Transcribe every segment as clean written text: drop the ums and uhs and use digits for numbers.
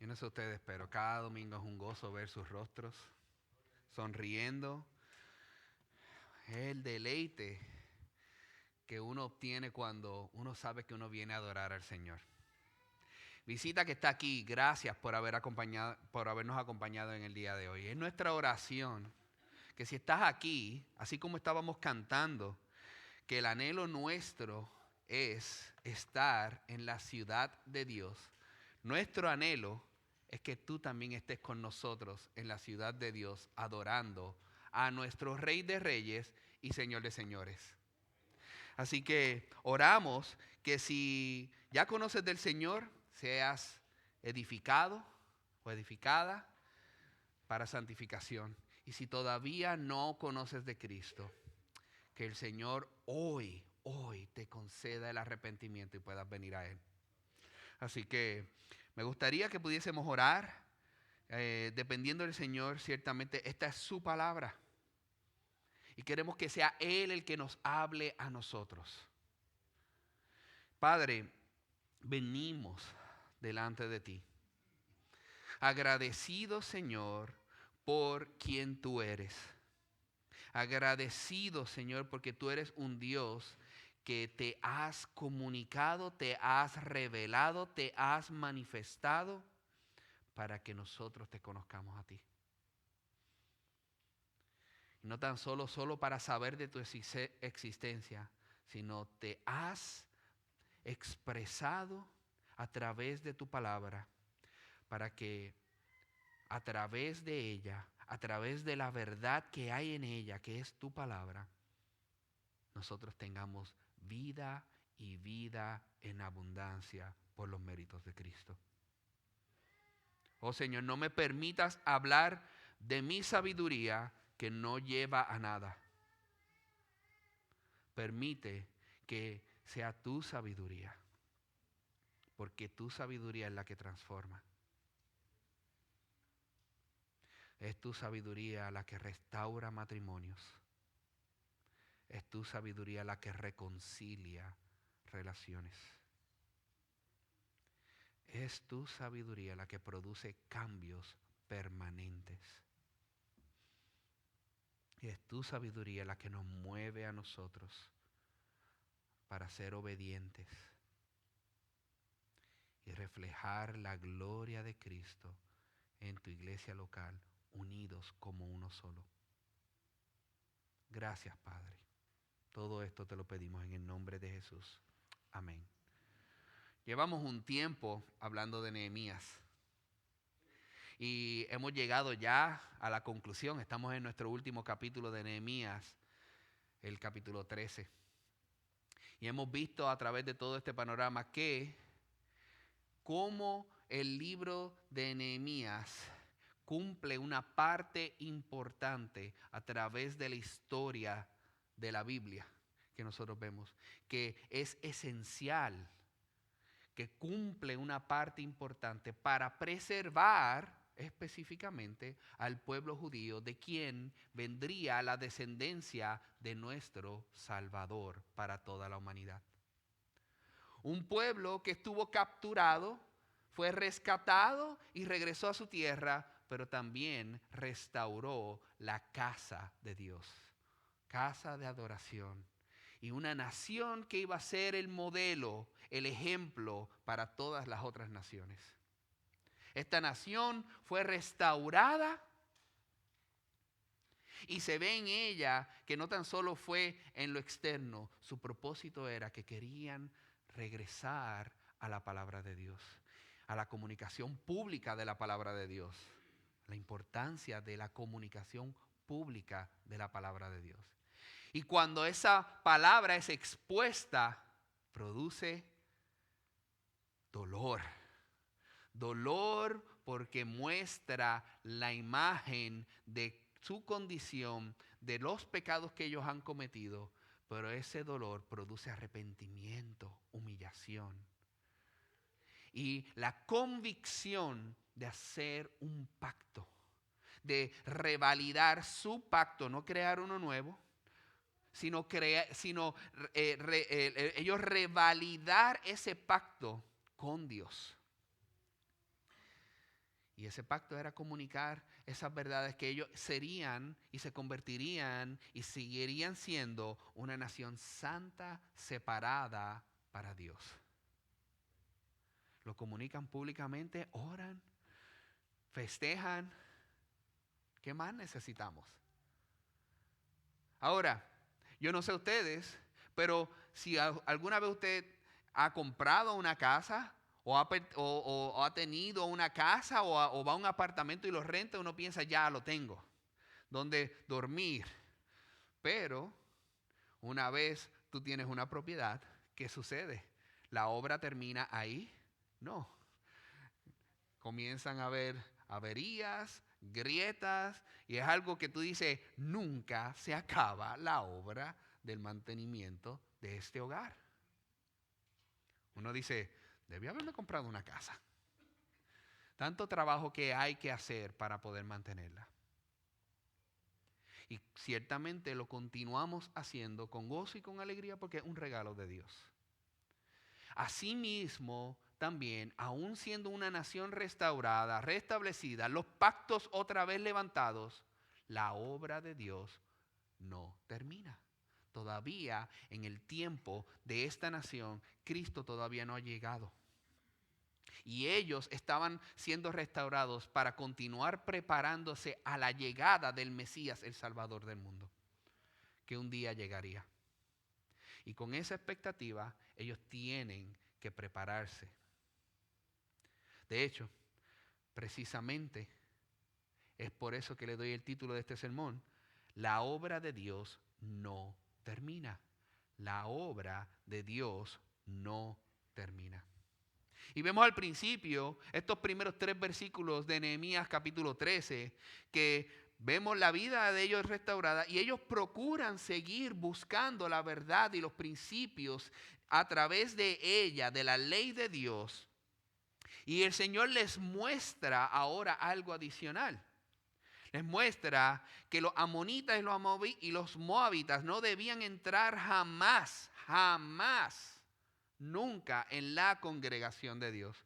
Yo no sé ustedes, pero cada domingo es un gozo ver sus rostros sonriendo. Es el deleite que uno obtiene cuando uno sabe que uno viene a adorar al Señor. Visita que está aquí, gracias por habernos acompañado en el día de hoy. Es nuestra oración que si estás aquí, así como estábamos cantando, que el anhelo nuestro es estar en la ciudad de Dios. Nuestro anhelo es que tú también estés con nosotros en la ciudad de Dios, adorando a nuestro Rey de Reyes y Señor de Señores. Así que oramos que si ya conoces del Señor, seas edificado o edificada para santificación. Y si todavía no conoces de Cristo, que el Señor hoy te conceda el arrepentimiento y puedas venir a Él. Así que me gustaría que pudiésemos orar. Dependiendo del Señor, ciertamente esta es su palabra. Y queremos que sea Él el que nos hable a nosotros. Padre, venimos delante de ti. Agradecido, Señor, por quien tú eres. Agradecido, Señor, porque tú eres un Dios que te has comunicado, te has revelado, te has manifestado para que nosotros te conozcamos a ti. Y no tan solo para saber de tu existencia, sino te has expresado a través de tu palabra para que a través de ella, a través de la verdad que hay en ella, que es tu palabra, nosotros tengamos vida y vida en abundancia por los méritos de Cristo. Oh Señor, no me permitas hablar de mi sabiduría que no lleva a nada. Permite que sea tu sabiduría, porque tu sabiduría es la que transforma. Es tu sabiduría la que restaura matrimonios. Es tu sabiduría la que reconcilia relaciones. Es tu sabiduría la que produce cambios permanentes. Y es tu sabiduría la que nos mueve a nosotros para ser obedientes y reflejar la gloria de Cristo en tu iglesia local, unidos como uno solo. Gracias, Padre. Todo esto te lo pedimos en el nombre de Jesús. Amén. Llevamos un tiempo hablando de Nehemías y hemos llegado ya a la conclusión. Estamos en nuestro último capítulo de Nehemías, el capítulo 13. Y hemos visto a través de todo este panorama que cómo el libro de Nehemías cumple una parte importante a través de la historia de la Biblia que nosotros vemos, que es esencial, que cumple una parte importante para preservar específicamente al pueblo judío, de quien vendría la descendencia de nuestro Salvador para toda la humanidad. Un pueblo que estuvo capturado, fue rescatado y regresó a su tierra, pero también restauró la casa de Dios, casa de adoración. Y una nación que iba a ser el modelo, el ejemplo para todas las otras naciones. Esta nación fue restaurada y se ve en ella que no tan solo fue en lo externo, su propósito era que querían regresar a la palabra de Dios, a la comunicación pública de la palabra de Dios, la importancia de la comunicación pública de la palabra de Dios. Y cuando esa palabra es expuesta, produce dolor. Dolor porque muestra la imagen de su condición, de los pecados que ellos han cometido, pero ese dolor produce arrepentimiento, humillación y la convicción de hacer un pacto, de revalidar su pacto, no crear uno nuevo, sino ellos revalidar ese pacto con Dios. Y ese pacto era comunicar esas verdades, que ellos serían y se convertirían y seguirían siendo una nación santa, separada para Dios. Lo comunican públicamente, oran, festejan. ¿Qué más necesitamos? Ahora, yo no sé ustedes, pero si alguna vez usted ha comprado una casa o ha tenido una casa o va a un apartamento y lo renta, uno piensa, ya lo tengo, donde dormir. Pero una vez tú tienes una propiedad, ¿qué sucede? ¿La obra termina ahí? No. Comienzan a haber averías, grietas, y es algo que tú dices, nunca se acaba la obra del mantenimiento de este hogar. Uno dice, debí haberme comprado una casa. Tanto trabajo que hay que hacer para poder mantenerla. Y ciertamente lo continuamos haciendo con gozo y con alegría porque es un regalo de Dios. Asimismo, también, aún siendo una nación restaurada, restablecida, los pactos otra vez levantados, la obra de Dios no termina. Todavía en el tiempo de esta nación, Cristo todavía no ha llegado. Y ellos estaban siendo restaurados para continuar preparándose a la llegada del Mesías, el Salvador del mundo, que un día llegaría. Y con esa expectativa, ellos tienen que prepararse. De hecho, precisamente es por eso que le doy el título de este sermón: la obra de Dios no termina. La obra de Dios no termina. Y vemos al principio, estos primeros 3 versículos de Nehemías capítulo 13, que vemos la vida de ellos restaurada y ellos procuran seguir buscando la verdad y los principios a través de ella, de la ley de Dios. Y el Señor les muestra ahora algo adicional. Les muestra que los amonitas y los moabitas no debían entrar jamás, nunca en la congregación de Dios.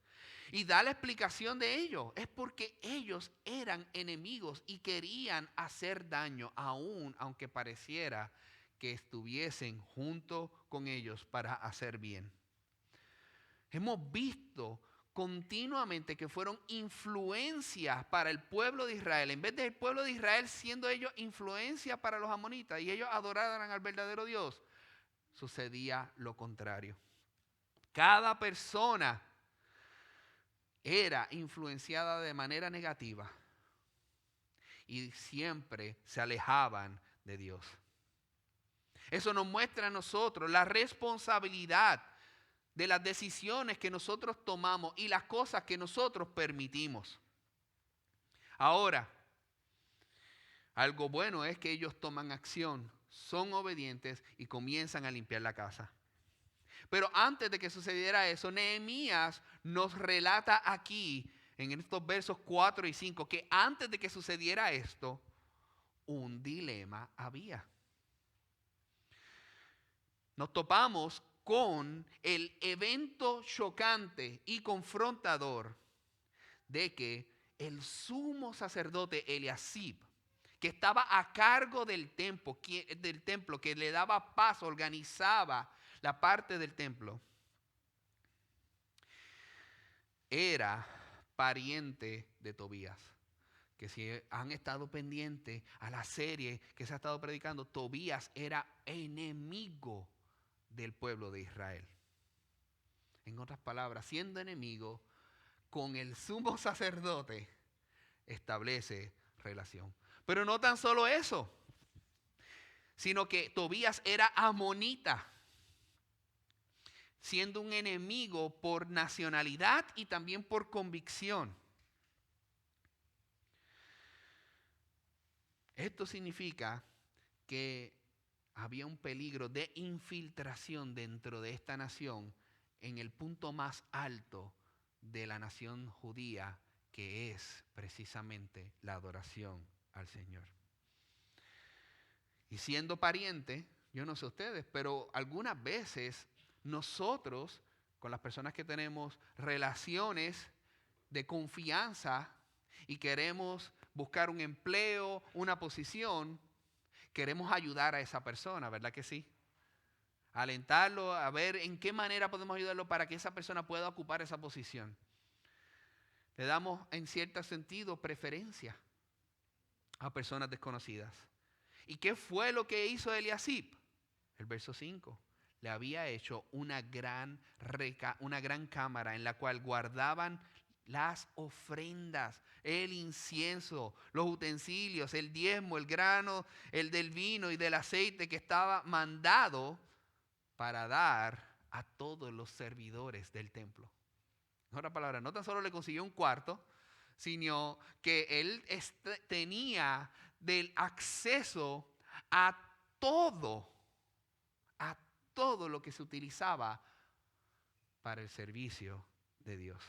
Y da la explicación de ello. Es porque ellos eran enemigos y querían hacer daño, aún aunque pareciera que estuviesen junto con ellos para hacer bien. Hemos visto continuamente que fueron influencias para el pueblo de Israel. En vez del pueblo de Israel siendo ellos influencia para los amonitas y ellos adoraran al verdadero Dios, sucedía lo contrario. Cada persona era influenciada de manera negativa y siempre se alejaban de Dios. Eso nos muestra a nosotros la responsabilidad de las decisiones que nosotros tomamos y las cosas que nosotros permitimos. Ahora, algo bueno es que ellos toman acción, son obedientes y comienzan a limpiar la casa. Pero antes de que sucediera eso, Nehemías nos relata aquí, en estos versos 4 y 5, que antes de que sucediera esto, un dilema había. Nos topamos con el evento chocante y confrontador de que el sumo sacerdote Eliasib, que estaba a cargo del templo, que le daba paso, organizaba la parte del templo, era pariente de Tobías. Que si han estado pendientes a la serie que se ha estado predicando, Tobías era enemigo del pueblo de Israel. En otras palabras, siendo enemigo con el sumo sacerdote, establece relación. Pero no tan solo eso, sino que Tobías era amonita, siendo un enemigo por nacionalidad y también por convicción. Esto significa que había un peligro de infiltración dentro de esta nación en el punto más alto de la nación judía, que es precisamente la adoración al Señor. Y siendo pariente, yo no sé ustedes, pero algunas veces nosotros, con las personas que tenemos relaciones de confianza y queremos buscar un empleo, una posición, queremos ayudar a esa persona, ¿verdad que sí? Alentarlo a ver en qué manera podemos ayudarlo para que esa persona pueda ocupar esa posición. Le damos en cierto sentido preferencia a personas desconocidas. ¿Y qué fue lo que hizo Eliasib? El verso 5. Le había hecho una gran cámara en la cual guardaban las ofrendas, el incienso, los utensilios, el diezmo, el grano, el del vino y del aceite que estaba mandado para dar a todos los servidores del templo. En otras palabras, no tan solo le consiguió un cuarto, sino que él tenía del acceso a todo lo que se utilizaba para el servicio de Dios.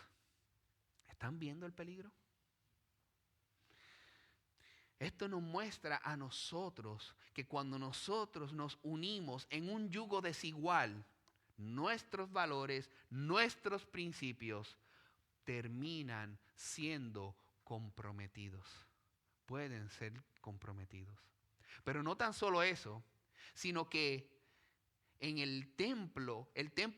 ¿Están viendo el peligro? Esto nos muestra a nosotros que cuando nosotros nos unimos en un yugo desigual, nuestros valores, nuestros principios terminan siendo comprometidos. Pueden ser comprometidos. Pero no tan solo eso, sino que en el templo,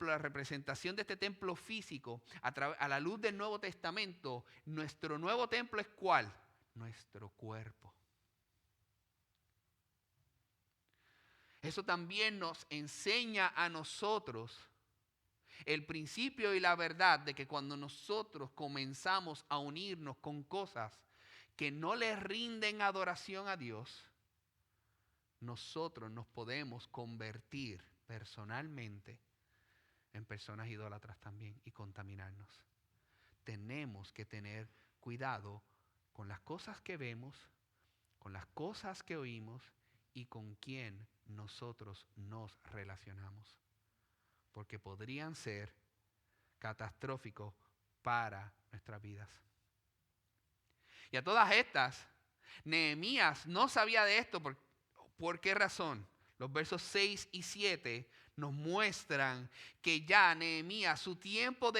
la representación de este templo físico, a la luz del Nuevo Testamento, nuestro nuevo templo es ¿cuál? Nuestro cuerpo. Eso también nos enseña a nosotros el principio y la verdad de que cuando nosotros comenzamos a unirnos con cosas que no le rinden adoración a Dios, nosotros nos podemos convertir personalmente en personas idólatras también y contaminarnos. Tenemos que tener cuidado con las cosas que vemos, con las cosas que oímos y con quién nosotros nos relacionamos. Porque podrían ser catastróficos para nuestras vidas. Y a todas estas, Nehemías no sabía de esto. ¿Por qué razón? Los versos 6 y 7 nos muestran que ya Nehemías, su tiempo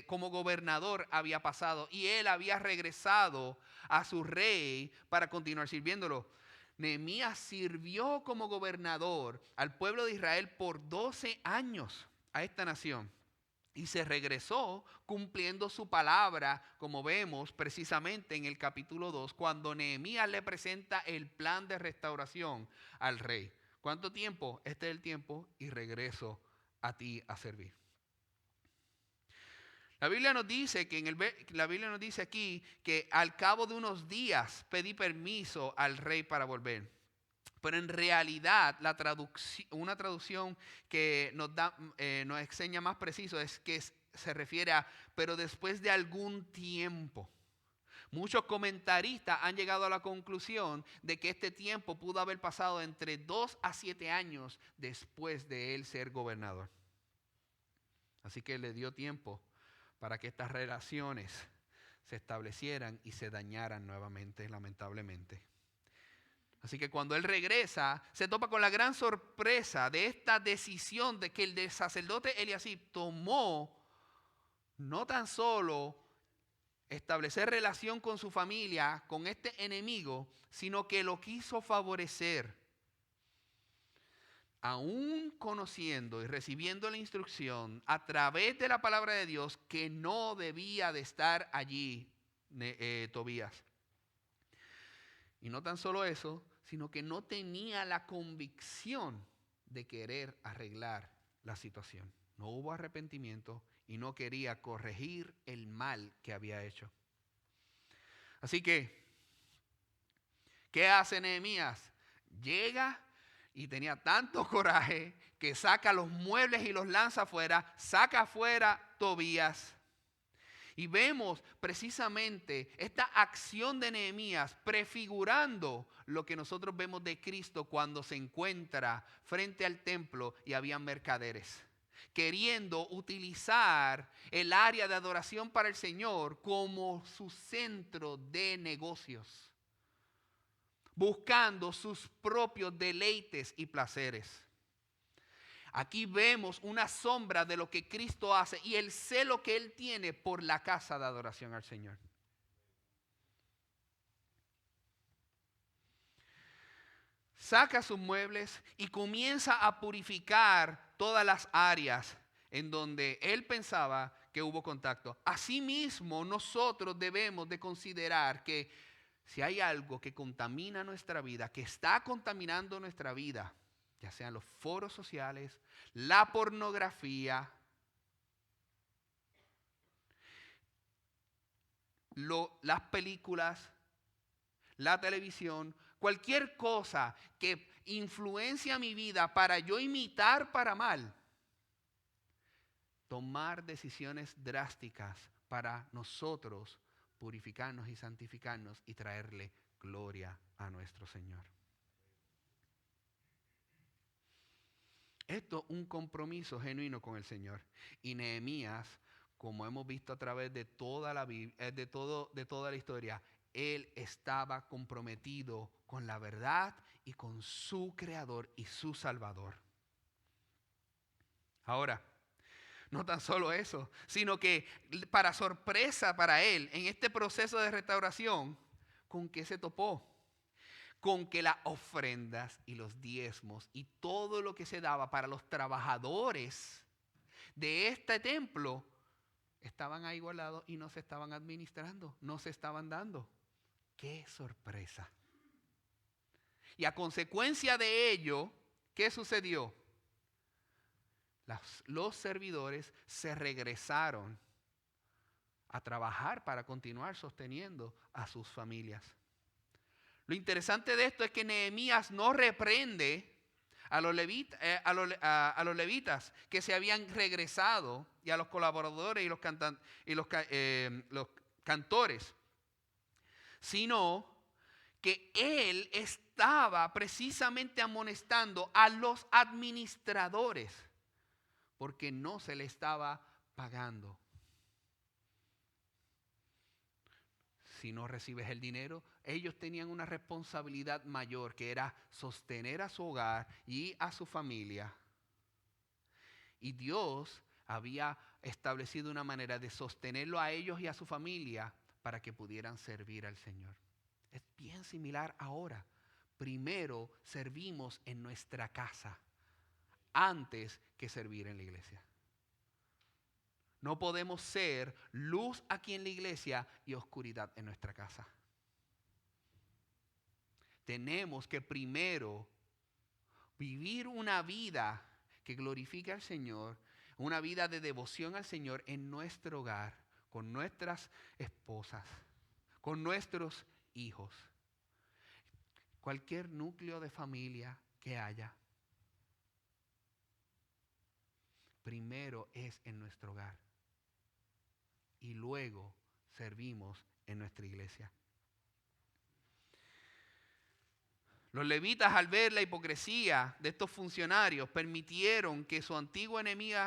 como gobernador había pasado y él había regresado a su rey para continuar sirviéndolo. Nehemías sirvió como gobernador al pueblo de Israel por 12 años a esta nación. Y se regresó cumpliendo su palabra, como vemos precisamente en el capítulo 2, cuando Nehemías le presenta el plan de restauración al rey. ¿Cuánto tiempo? Este es el tiempo y regreso a ti a servir. La Biblia nos dice aquí que al cabo de unos días pedí permiso al rey para volver. Pero en realidad una traducción que nos enseña más preciso es que se refiere a pero después de algún tiempo. Muchos comentaristas han llegado a la conclusión de que este tiempo pudo haber pasado entre 2 a 7 años después de él ser gobernador. Así que le dio tiempo para que estas relaciones se establecieran y se dañaran nuevamente, lamentablemente. Así que cuando él regresa, se topa con la gran sorpresa de esta decisión de que el sacerdote Eliasib tomó, no tan solo establecer relación con su familia, con este enemigo, sino que lo quiso favorecer. Aún conociendo y recibiendo la instrucción a través de la palabra de Dios que no debía de estar allí Tobías. Y no tan solo eso, sino que no tenía la convicción de querer arreglar la situación. No hubo arrepentimiento y no quería corregir el mal que había hecho. Así que, ¿qué hace Nehemías? Llega y tenía tanto coraje que saca los muebles y los lanza afuera, saca afuera Tobías. Y vemos precisamente esta acción de Nehemías prefigurando lo que nosotros vemos de Cristo cuando se encuentra frente al templo y había mercaderes, queriendo utilizar el área de adoración para el Señor como su centro de negocios, buscando sus propios deleites y placeres. Aquí vemos una sombra de lo que Cristo hace y el celo que Él tiene por la casa de adoración al Señor. saca sus muebles y comienza a purificar todas las áreas en donde él pensaba que hubo contacto. Asimismo, nosotros debemos de considerar que si hay algo que contamina nuestra vida, que está contaminando nuestra vida, ya sean los foros sociales, la pornografía, las películas, la televisión, cualquier cosa que influencia mi vida para yo imitar para mal, tomar decisiones drásticas para nosotros purificarnos y santificarnos y traerle gloria a nuestro Señor. Esto es un compromiso genuino con el Señor. Y Nehemías, como hemos visto a través de toda la Biblia, de toda la historia, él estaba comprometido con la verdad y con su Creador y su Salvador. Ahora, no tan solo eso, sino que para sorpresa para él, en este proceso de restauración, ¿con qué se topó? Con que las ofrendas y los diezmos y todo lo que se daba para los trabajadores de este templo estaban ahí guardados y no se estaban administrando, no se estaban dando. ¡Qué sorpresa! Y a consecuencia de ello, ¿qué sucedió? Los servidores se regresaron a trabajar para continuar sosteniendo a sus familias. Lo interesante de esto es que Nehemías no reprende a los levitas que se habían regresado y a los colaboradores y los cantores, sino que él estaba precisamente amonestando a los administradores porque no se le estaba pagando. Si no recibes el dinero, ellos tenían una responsabilidad mayor que era sostener a su hogar y a su familia. Y Dios había establecido una manera de sostenerlo a ellos y a su familia para que pudieran servir al Señor. Es bien similar ahora. Primero servimos en nuestra casa antes que servir en la iglesia. No podemos ser luz aquí en la iglesia y oscuridad en nuestra casa. Tenemos que primero vivir una vida que glorifique al Señor, una vida de devoción al Señor en nuestro hogar, con nuestras esposas, con nuestros hijos, cualquier núcleo de familia que haya. Primero es en nuestro hogar y luego servimos en nuestra iglesia. Los levitas, al ver la hipocresía de estos funcionarios, permitieron que su antiguo enemigo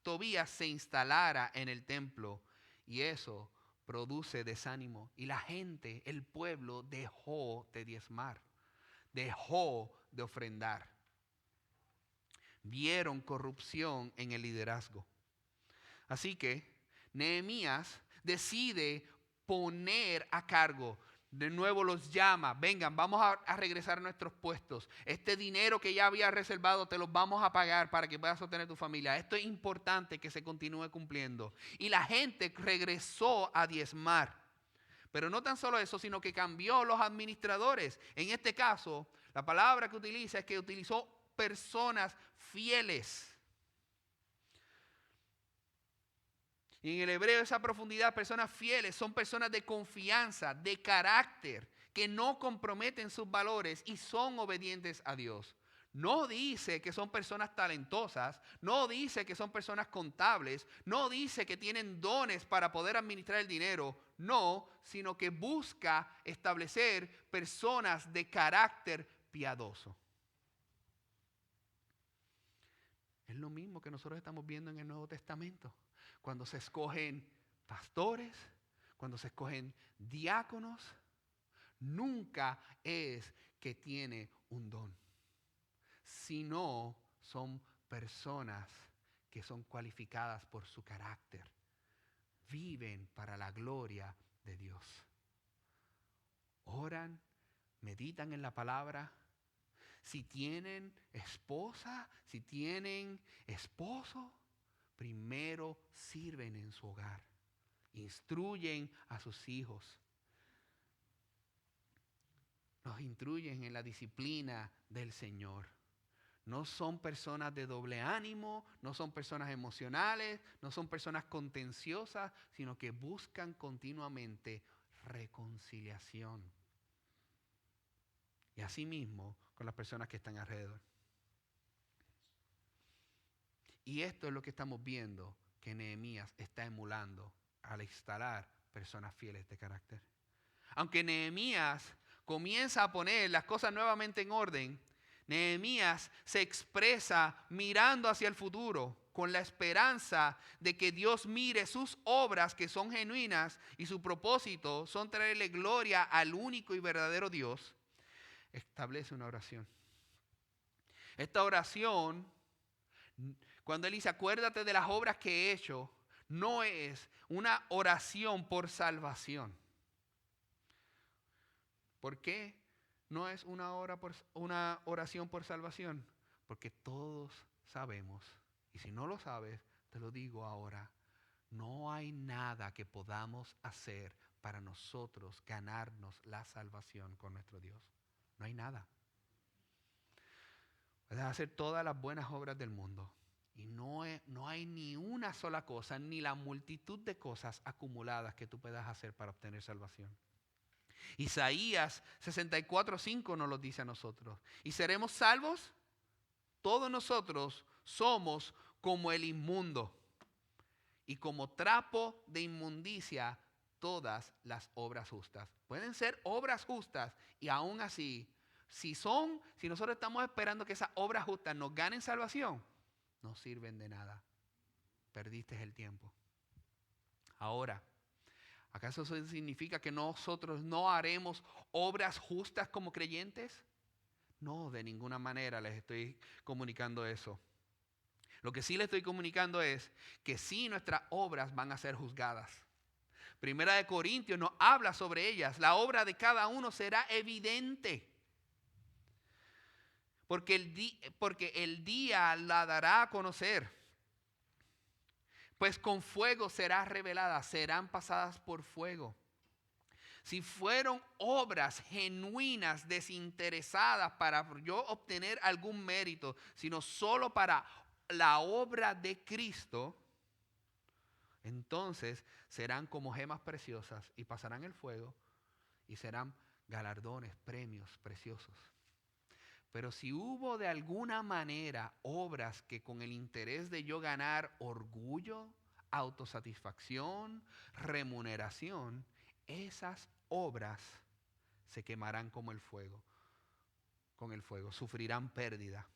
Tobías se instalara en el templo, y eso produce desánimo. Y la gente, el pueblo, dejó de diezmar, dejó de ofrendar. Vieron corrupción en el liderazgo. Así que Nehemías decide poner a cargo. De nuevo los llama, vengan, vamos a regresar a nuestros puestos. Este dinero que ya había reservado te los vamos a pagar para que puedas sostener tu familia. Esto es importante que se continúe cumpliendo. Y la gente regresó a diezmar. Pero no tan solo eso, sino que cambió los administradores. En este caso, la palabra que utiliza es que utilizó personas fieles. Y en el hebreo esa profundidad, personas fieles, son personas de confianza, de carácter, que no comprometen sus valores y son obedientes a Dios. No dice que son personas talentosas, no dice que son personas contables, no dice que tienen dones para poder administrar el dinero, no, sino que busca establecer personas de carácter piadoso. Es lo mismo que nosotros estamos viendo en el Nuevo Testamento. Cuando se escogen pastores, cuando se escogen diáconos, nunca es que tiene un don, sino son personas que son cualificadas por su carácter. Viven para la gloria de Dios. Oran, meditan en la palabra, si tienen esposa, si tienen esposo, primero sirven en su hogar. Instruyen a sus hijos. Los instruyen en la disciplina del Señor. No son personas de doble ánimo, no son personas emocionales, no son personas contenciosas, sino que buscan continuamente reconciliación. Y asimismo con las personas que están alrededor. Y esto es lo que estamos viendo que Nehemías está emulando al instalar personas fieles de carácter. Aunque Nehemías comienza a poner las cosas nuevamente en orden, Nehemías se expresa mirando hacia el futuro con la esperanza de que Dios mire sus obras que son genuinas y su propósito son traerle gloria al único y verdadero Dios. Establece una oración. Esta oración, cuando él dice acuérdate de las obras que he hecho, no es una oración por salvación. ¿Por qué no es una oración por salvación? Porque todos sabemos, y si no lo sabes, te lo digo ahora, no hay nada que podamos hacer para nosotros ganarnos la salvación con nuestro Dios. No hay nada. Puedes hacer todas las buenas obras del mundo y no hay ni una sola cosa, ni la multitud de cosas acumuladas que tú puedas hacer para obtener salvación. Isaías 64:5 nos lo dice a nosotros. ¿Y seremos salvos? Todos nosotros somos como el inmundo y como trapo de inmundicia todas las obras justas. Pueden ser obras justas y aún así, si nosotros estamos esperando que esas obras justas nos ganen salvación, no sirven de nada. Perdiste el tiempo. Ahora, ¿acaso eso significa que nosotros no haremos obras justas como creyentes? No, de ninguna manera les estoy comunicando eso. Lo que sí les estoy comunicando es que sí nuestras obras van a ser juzgadas. Primera de Corintios nos habla sobre ellas. La obra de cada uno será evidente. Porque el día la dará a conocer. Pues con fuego será revelada, serán pasadas por fuego. Si fueron obras genuinas, desinteresadas para yo obtener algún mérito, sino solo para la obra de Cristo, entonces serán como gemas preciosas y pasarán el fuego y serán galardones, premios preciosos. Pero si hubo de alguna manera obras que con el interés de yo ganar orgullo, autosatisfacción, remuneración, esas obras se quemarán como el fuego, con el fuego, sufrirán pérdida.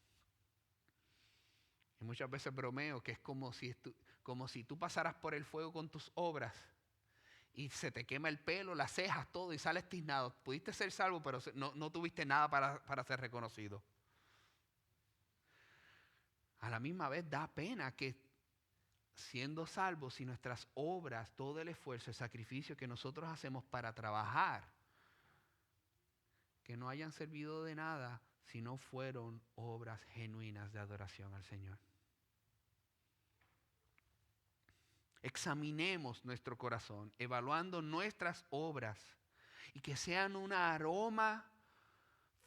Y muchas veces bromeo que es como si tú pasaras por el fuego con tus obras y se te quema el pelo, las cejas, todo y sales tiznado. Pudiste ser salvo, pero no tuviste nada para ser reconocido. A la misma vez da pena que siendo salvos, si nuestras obras, todo el esfuerzo, el sacrificio que nosotros hacemos para trabajar, que no hayan servido de nada si no fueron obras genuinas de adoración al Señor. Examinemos nuestro corazón, evaluando nuestras obras y que sean un aroma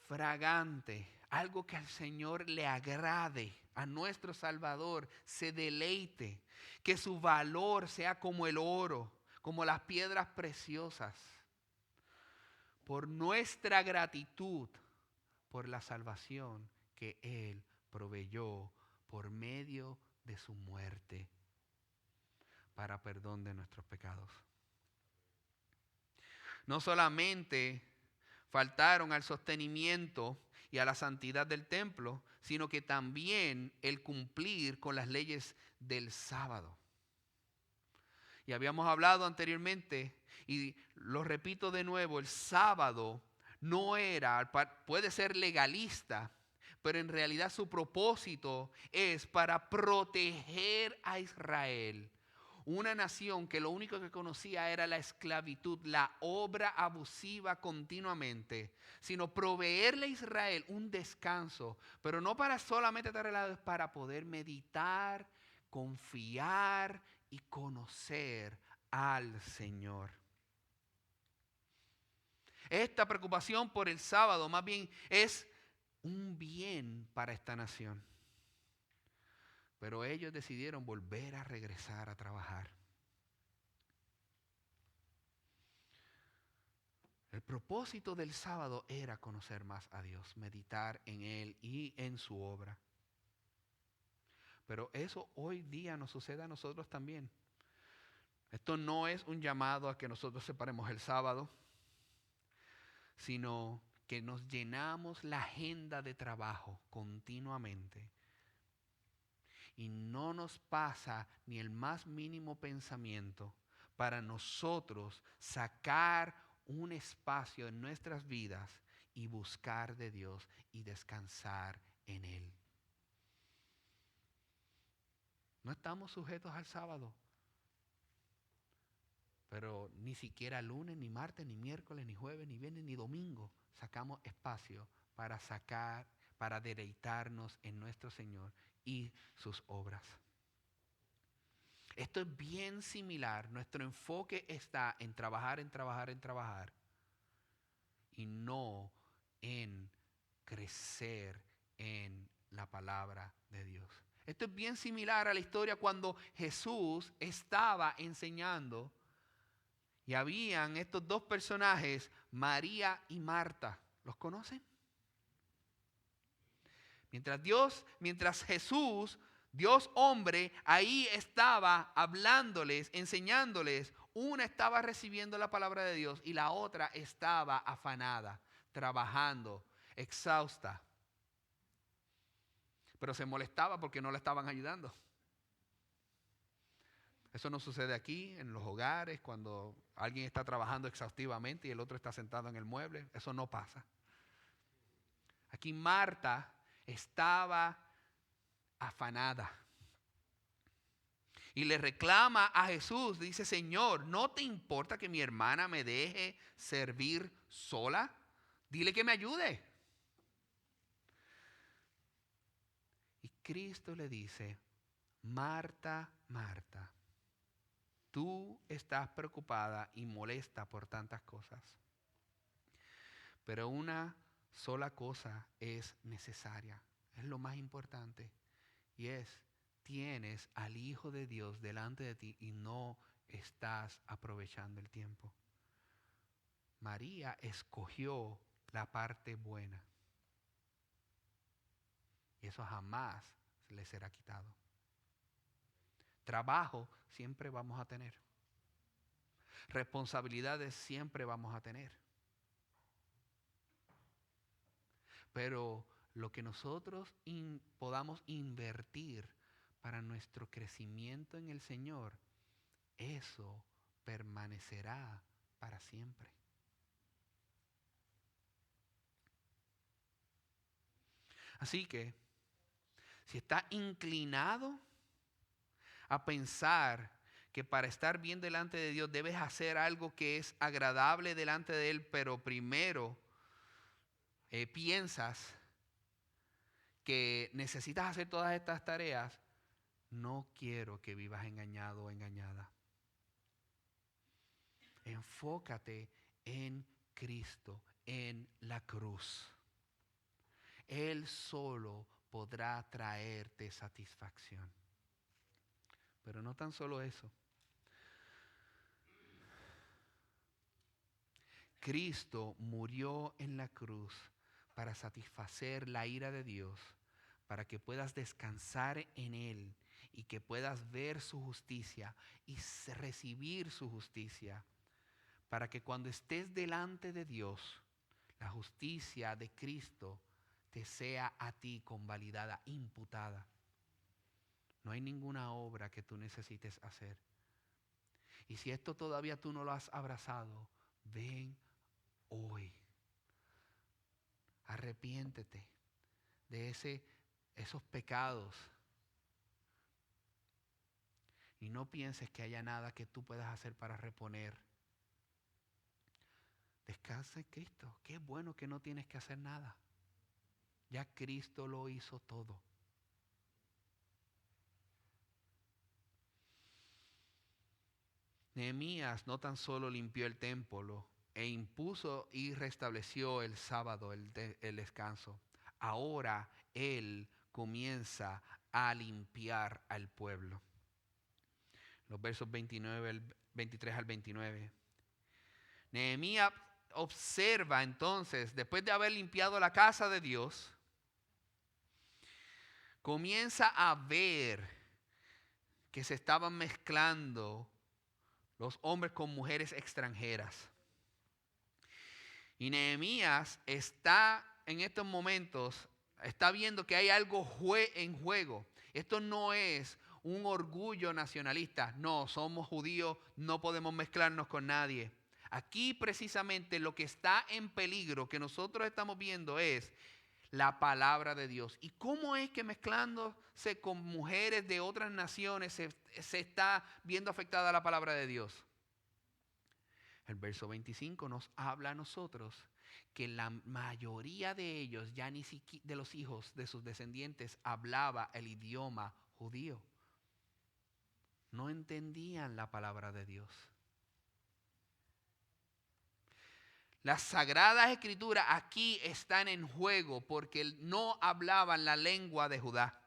fragante, algo que al Señor le agrade, a nuestro Salvador se deleite, que su valor sea como el oro, como las piedras preciosas, por nuestra gratitud por la salvación que Él proveyó por medio de su muerte para perdón de nuestros pecados. No solamente faltaron al sostenimiento y a la santidad del templo, sino que también el cumplir con las leyes del sábado. Y habíamos hablado anteriormente, y lo repito de nuevo, el sábado puede ser legalista, pero en realidad su propósito es para proteger a Israel. Una nación que lo único que conocía era la esclavitud, la obra abusiva continuamente, sino proveerle a Israel un descanso, pero no para solamente estar relajados, para poder meditar, confiar y conocer al Señor. Esta preocupación por el sábado más bien es un bien para esta nación. Pero ellos decidieron volver a regresar a trabajar. El propósito del sábado era conocer más a Dios, meditar en Él y en su obra. Pero eso hoy día nos sucede a nosotros también. Esto no es un llamado a que nosotros separemos el sábado, sino que nos llenamos la agenda de trabajo continuamente. Y no nos pasa ni el más mínimo pensamiento para nosotros sacar un espacio en nuestras vidas y buscar de Dios y descansar en Él. No estamos sujetos al sábado, pero ni siquiera lunes, ni martes, ni miércoles, ni jueves, ni viernes, ni domingo sacamos espacio para deleitarnos en nuestro Señor y sus obras. Esto es bien similar. Nuestro enfoque está en trabajar y no en crecer en la palabra de Dios. Esto es bien similar a la historia cuando Jesús estaba enseñando y habían estos dos personajes, María y Marta. ¿Los conocen? Mientras Jesús, Dios hombre, ahí estaba hablándoles, enseñándoles. Una estaba recibiendo la palabra de Dios y la otra estaba afanada, trabajando, exhausta. Pero se molestaba porque no le estaban ayudando. Eso no sucede aquí en los hogares cuando alguien está trabajando exhaustivamente y el otro está sentado en el mueble. Eso no pasa. Aquí Marta estaba afanada. Y le reclama a Jesús, dice: Señor, ¿no te importa que mi hermana me deje servir sola? Dile que me ayude. Y Cristo le dice: Marta, Marta, tú estás preocupada y molesta por tantas cosas. Pero una sola cosa es necesaria, es lo más importante, y es: tienes al Hijo de Dios delante de ti y no estás aprovechando el tiempo. María escogió la parte buena y eso jamás le será quitado. Trabajo siempre vamos a tener. Responsabilidades siempre vamos a tener. Pero lo que nosotros podamos invertir para nuestro crecimiento en el Señor, eso permanecerá para siempre. Así que, si está inclinado a pensar que para estar bien delante de Dios debes hacer algo que es agradable delante de Él, pero primero piensas que necesitas hacer todas estas tareas, no quiero que vivas engañado o engañada. Enfócate en Cristo, en la cruz. Él solo podrá traerte satisfacción. Pero no tan solo eso. Cristo murió en la cruz para satisfacer la ira de Dios, para que puedas descansar en Él y que puedas ver su justicia y recibir su justicia, para que cuando estés delante de Dios, la justicia de Cristo te sea a ti convalidada, imputada. No hay ninguna obra que tú necesites hacer. Y si esto todavía tú no lo has abrazado, ven hoy. Arrepiéntete de esos pecados Y no pienses que haya nada que tú puedas hacer para reponer. Descansa en Cristo. Qué bueno que no tienes que hacer nada. Ya Cristo lo hizo todo. Nehemías no tan solo limpió el templo e impuso y restableció el sábado, el descanso. Ahora él comienza a limpiar al pueblo. Los versos 23 al 29. Nehemías observa entonces, después de haber limpiado la casa de Dios, comienza a ver que se estaban mezclando los hombres con mujeres extranjeras. Y Nehemías está en estos momentos, está viendo que hay algo en juego. Esto no es un orgullo nacionalista. No, somos judíos, no podemos mezclarnos con nadie. Aquí precisamente lo que está en peligro, que nosotros estamos viendo, es la palabra de Dios. ¿Y cómo es que mezclándose con mujeres de otras naciones se está viendo afectada la palabra de Dios? El verso 25 nos habla a nosotros que la mayoría de ellos, ya ni siquiera de los hijos de sus descendientes, hablaba el idioma judío. No entendían la palabra de Dios. Las sagradas escrituras aquí están en juego porque no hablaban la lengua de Judá.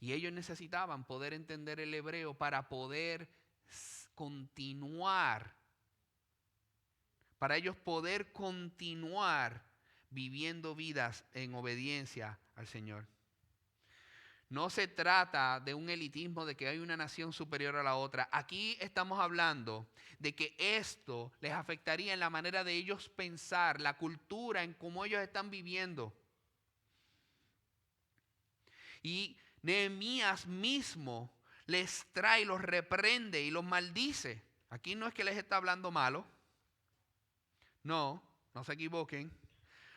Y ellos necesitaban poder entender el hebreo para poder continuar, para ellos poder continuar viviendo vidas en obediencia al Señor. No se trata de un elitismo de que hay una nación superior a la otra. Aquí estamos hablando de que esto les afectaría en la manera de ellos pensar, la cultura, en cómo ellos están viviendo. Y Nehemías mismo les trae, los reprende y los maldice. Aquí no es que les está hablando malo. No se equivoquen.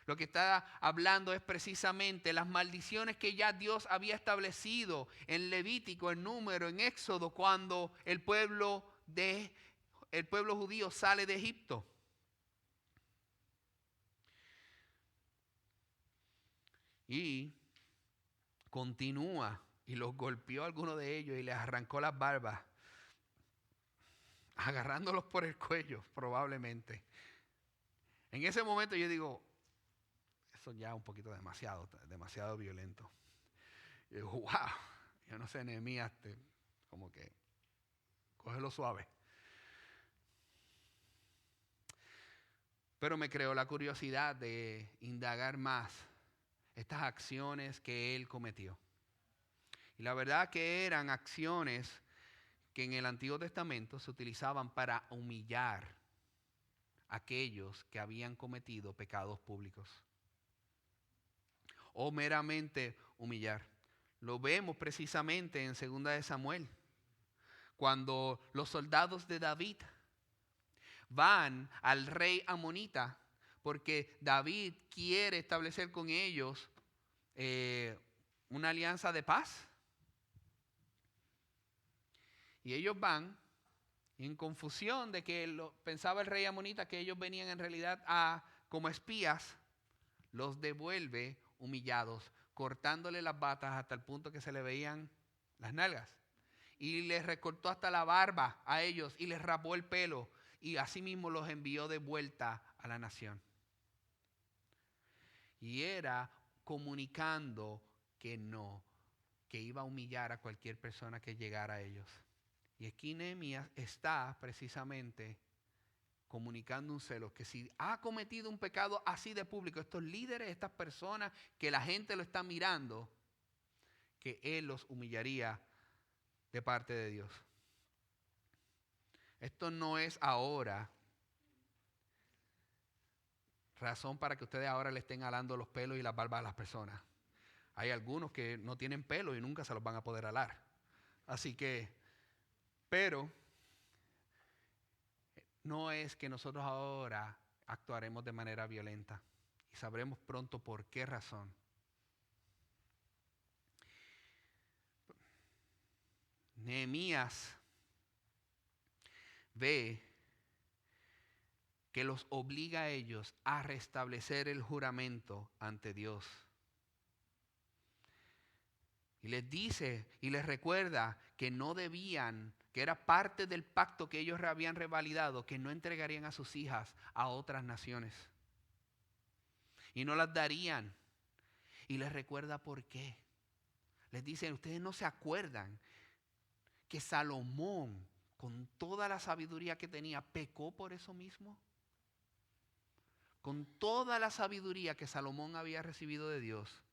Lo que está hablando es precisamente las maldiciones que ya Dios había establecido en Levítico, en Número, en Éxodo, cuando el pueblo judío sale de Egipto. Y continúa y los golpeó a algunos de ellos y les arrancó las barbas, agarrándolos por el cuello probablemente. En ese momento yo digo, eso ya es un poquito demasiado violento. Y digo, wow, yo no sé, Nehemías, como que cógelo suave. Pero me creó la curiosidad de indagar más estas acciones que él cometió. Y la verdad que eran acciones que en el Antiguo Testamento se utilizaban para humillar a aquellos que habían cometido pecados públicos. O meramente humillar. Lo vemos precisamente en 2 de Samuel, cuando los soldados de David van al rey amonita porque David quiere establecer con ellos una alianza de paz. Y ellos van en confusión de que pensaba el rey amonita que ellos venían en realidad como espías, los devuelve humillados, cortándole las batas hasta el punto que se le veían las nalgas. Y les recortó hasta la barba a ellos y les rapó el pelo. Y asimismo los envió de vuelta a la nación. Y era comunicando que iba a humillar a cualquier persona que llegara a ellos. Y aquí Nehemías está precisamente comunicando un celo, que si ha cometido un pecado así de público, estos líderes, estas personas que la gente lo está mirando, que él los humillaría de parte de Dios. Esto no es ahora razón para que ustedes ahora le estén alando los pelos y las barbas a las personas. Hay algunos que no tienen pelo y nunca se los van a poder alar. Así que, pero no es que nosotros ahora actuaremos de manera violenta. Y sabremos pronto por qué razón. Nehemías ve que los obliga a ellos a restablecer el juramento ante Dios. Y les dice y les recuerda que no debían, que era parte del pacto que ellos habían revalidado, que no entregarían a sus hijas a otras naciones. Y no las darían. Y les recuerda por qué. Les dice, ustedes no se acuerdan que Salomón, con toda la sabiduría que tenía, pecó por eso mismo. Con toda la sabiduría que Salomón había recibido de Dios,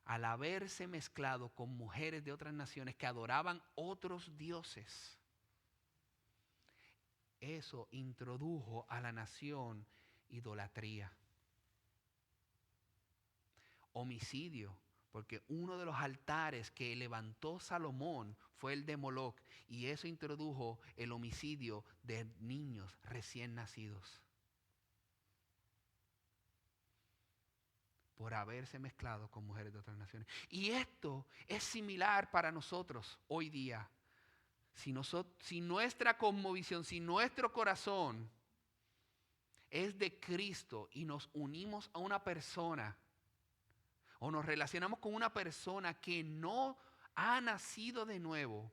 al haberse mezclado con mujeres de otras naciones que adoraban otros dioses, eso introdujo a la nación idolatría, homicidio, porque uno de los altares que levantó Salomón fue el de Moloc, y eso introdujo el homicidio de niños recién nacidos por haberse mezclado con mujeres de otras naciones. Y esto es similar para nosotros hoy día. Si nuestra cosmovisión, si nuestro corazón es de Cristo y nos unimos a una persona o nos relacionamos con una persona que no ha nacido de nuevo,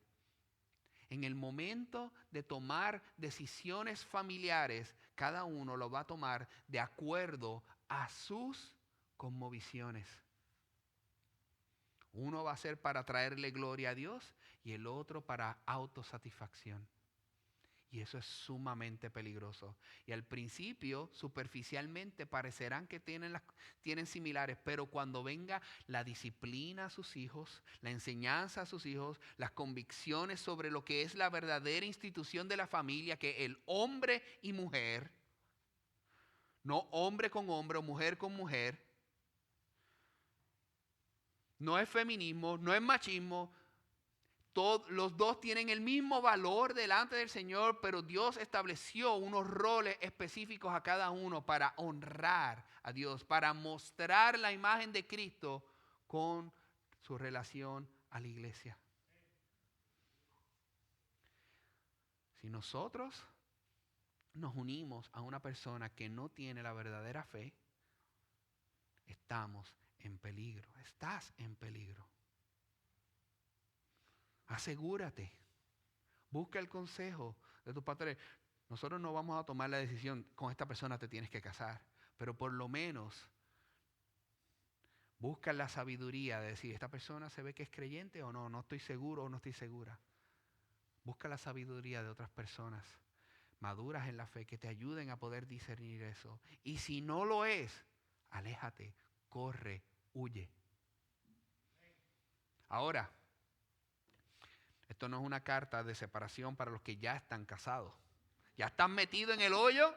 en el momento de tomar decisiones familiares, cada uno lo va a tomar de acuerdo a sus cosmovisiones. Uno va a ser para traerle gloria a Dios y el otro para autosatisfacción. Y eso es sumamente peligroso. Y al principio, superficialmente, parecerán que tienen similares, pero cuando venga la disciplina a sus hijos, la enseñanza a sus hijos, las convicciones sobre lo que es la verdadera institución de la familia, que el hombre y mujer, no hombre con hombre o mujer con mujer, no es feminismo, no es machismo. Los dos tienen el mismo valor delante del Señor, pero Dios estableció unos roles específicos a cada uno para honrar a Dios, para mostrar la imagen de Cristo con su relación a la iglesia. Si nosotros nos unimos a una persona que no tiene la verdadera fe, estamos en peligro, estás en peligro. Asegúrate, busca el consejo de tus pastores. Nosotros no vamos a tomar la decisión, con esta persona te tienes que casar, pero por lo menos busca la sabiduría de decir, esta persona se ve que es creyente o no, no estoy seguro o no estoy segura. Busca la sabiduría de otras personas maduras en la fe que te ayuden a poder discernir eso. Y si no lo es, aléjate, corre, huye. Ahora, esto no es una carta de separación para los que ya están casados. Ya están metidos en el hoyo.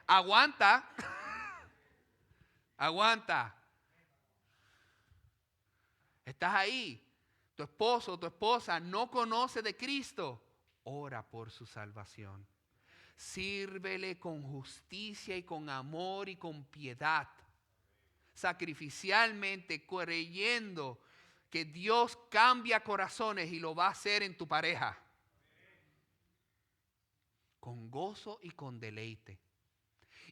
Aguanta. Aguanta. Estás ahí. Tu esposo o tu esposa no conoce de Cristo. Ora por su salvación. Sírvele con justicia y con amor y con piedad. Sacrificialmente, creyendo que Dios cambia corazones y lo va a hacer en tu pareja. Con gozo y con deleite.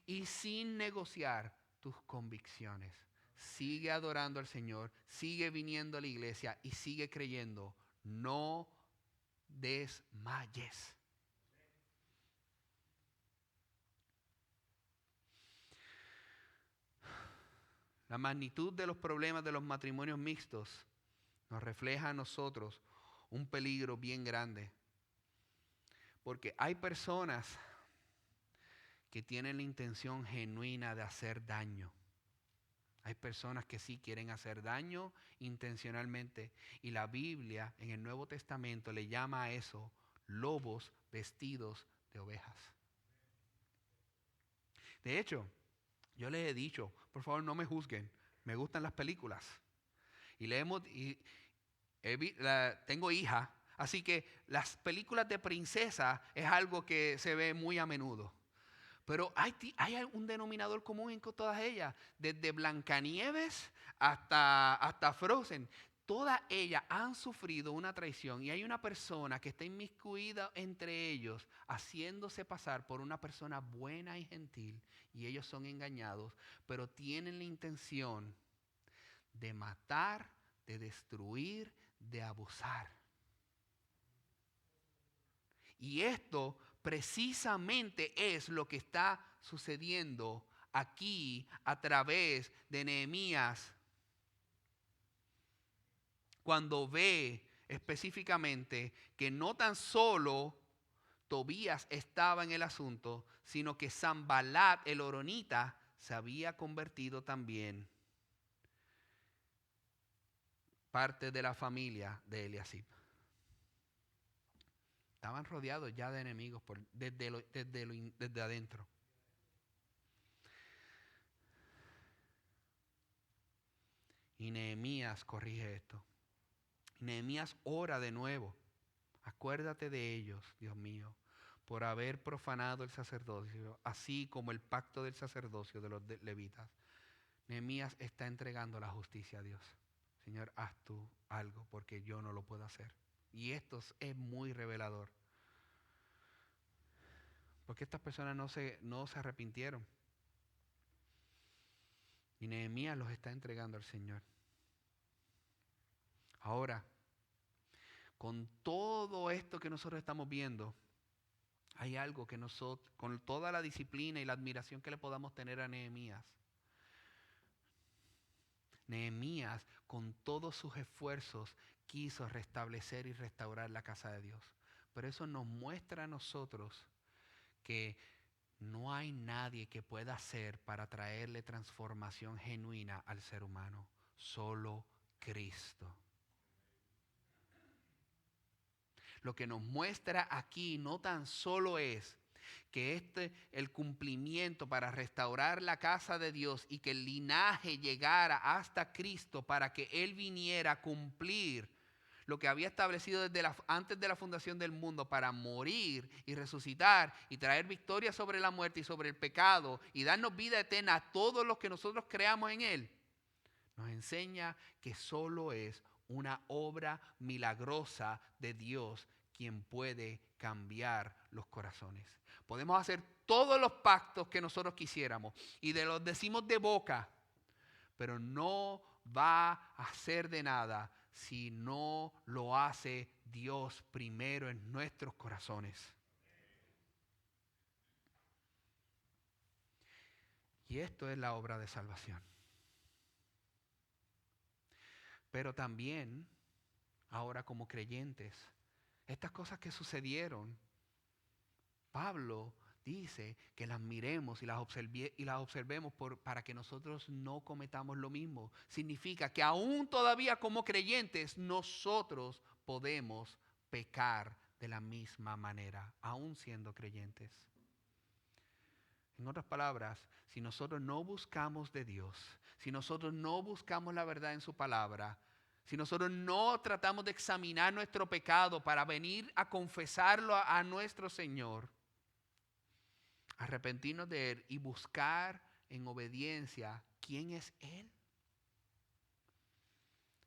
Y sin negociar tus convicciones. Sigue adorando al Señor, sigue viniendo a la iglesia y sigue creyendo. No desmayes. La magnitud de los problemas de los matrimonios mixtos nos refleja a nosotros un peligro bien grande. Porque hay personas que tienen la intención genuina de hacer daño. Hay personas que sí quieren hacer daño intencionalmente. Y la Biblia en el Nuevo Testamento le llama a eso lobos vestidos de ovejas. De hecho, yo les he dicho, por favor no me juzguen, me gustan las películas. Tengo hija, así que las películas de princesa es algo que se ve muy a menudo. Pero hay un denominador común en todas ellas, desde Blancanieves hasta Frozen. todas ellas han sufrido una traición y hay una persona que está inmiscuida entre ellos, haciéndose pasar por una persona buena y gentil, y ellos son engañados, pero tienen la intención de matar, de destruir, de abusar. Y esto precisamente es lo que está sucediendo aquí a través de Nehemías, cuando ve específicamente que no tan solo Tobías estaba en el asunto, sino que Sanbalat el horonita se había convertido también parte de la familia de Eliasib. Estaban rodeados ya de enemigos desde adentro. Y Nehemías corrige esto. Nehemías ora de nuevo. Acuérdate de ellos, Dios mío, por haber profanado el sacerdocio, así como el pacto del sacerdocio de los levitas. Nehemías está entregando la justicia a Dios. Señor, haz tú algo porque yo no lo puedo hacer. Y esto es muy revelador. Porque estas personas no se arrepintieron. Y Nehemías los está entregando al Señor. Ahora, con todo esto que nosotros estamos viendo, hay algo que nosotros, con toda la disciplina y la admiración que le podamos tener a Nehemías, Nehemías, con todos sus esfuerzos, quiso restablecer y restaurar la casa de Dios. Pero eso nos muestra a nosotros que no hay nadie que pueda hacer para traerle transformación genuina al ser humano. Solo Cristo. Lo que nos muestra aquí no tan solo es que el cumplimiento para restaurar la casa de Dios y que el linaje llegara hasta Cristo para que Él viniera a cumplir lo que había establecido antes de la fundación del mundo, para morir y resucitar y traer victoria sobre la muerte y sobre el pecado y darnos vida eterna a todos los que nosotros creamos en Él, nos enseña que solo es una obra milagrosa de Dios quien puede cambiar los corazones. Podemos hacer todos los pactos que nosotros quisiéramos y los decimos de boca, pero no va a hacer de nada si no lo hace Dios primero en nuestros corazones. Y esto es la obra de salvación. Pero también, ahora como creyentes, estas cosas que sucedieron, Pablo dice que las miremos y las observemos para que nosotros no cometamos lo mismo. Significa que aún todavía como creyentes nosotros podemos pecar de la misma manera, aún siendo creyentes. En otras palabras, si nosotros no buscamos de Dios, si nosotros no buscamos la verdad en su palabra, si nosotros no tratamos de examinar nuestro pecado para venir a confesarlo a nuestro Señor, arrepentirnos de Él y buscar en obediencia quién es Él,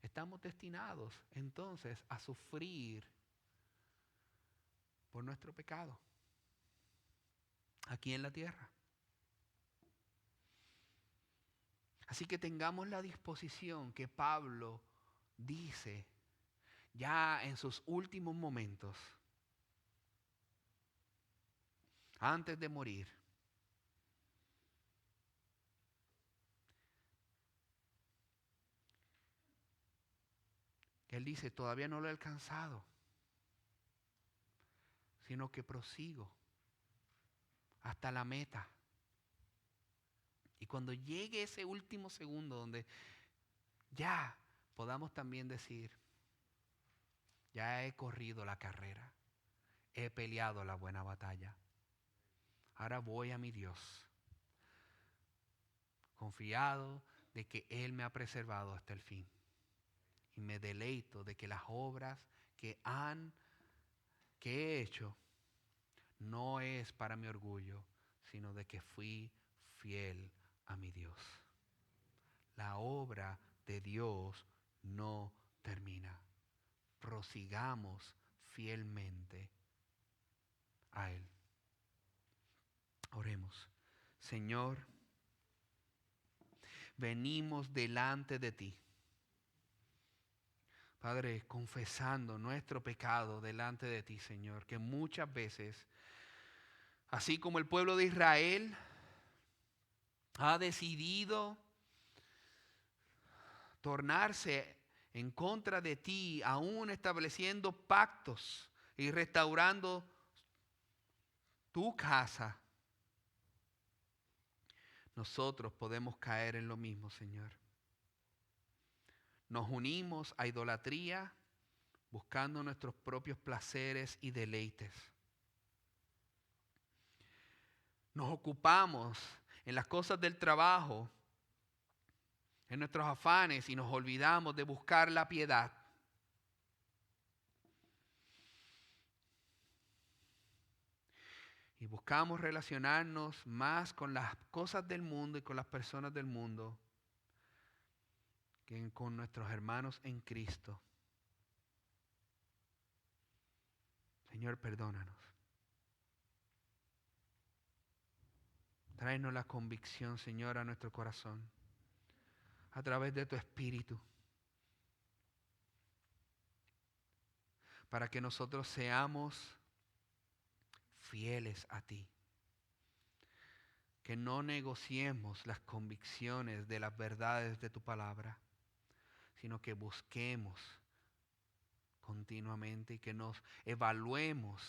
estamos destinados entonces a sufrir por nuestro pecado aquí en la tierra. Así que tengamos la disposición que Pablo dice ya en sus últimos momentos, antes de morir, que él dice, todavía no lo he alcanzado, sino que prosigo hasta la meta. Y cuando llegue ese último segundo donde ya podamos también decir, ya he corrido la carrera, he peleado la buena batalla. Ahora voy a mi Dios, confiado de que Él me ha preservado hasta el fin. Y me deleito de que las obras que he hecho no es para mi orgullo, sino de que fui fiel a mi Dios. La obra de Dios no termina. Prosigamos fielmente a Él. Oremos. Señor, venimos delante de ti. Padre, confesando nuestro pecado delante de ti, Señor, que muchas veces, así como el pueblo de Israel ha decidido tornarse en contra de ti, aún estableciendo pactos y restaurando tu casa, nosotros podemos caer en lo mismo, Señor. Nos unimos a idolatría buscando nuestros propios placeres y deleites. Nos ocupamos en las cosas del trabajo, en nuestros afanes, y nos olvidamos de buscar la piedad. Y buscamos relacionarnos más con las cosas del mundo y con las personas del mundo que con nuestros hermanos en Cristo. Señor, perdónanos. Tráenos la convicción, Señor, a nuestro corazón, a través de tu Espíritu, para que nosotros seamos fieles a ti. Que no negociemos las convicciones de las verdades de tu palabra, sino que busquemos continuamente y que nos evaluemos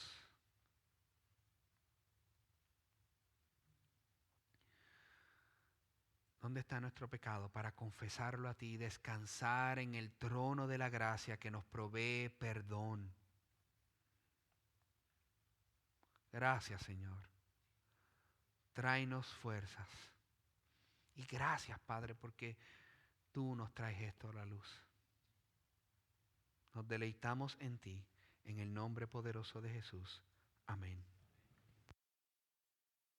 dónde está nuestro pecado para confesarlo a ti y descansar en el trono de la gracia que nos provee perdón. Gracias, Señor. Tráenos fuerzas. Y gracias, Padre, porque tú nos traes esto a la luz. Nos deleitamos en ti, en el nombre poderoso de Jesús. Amén.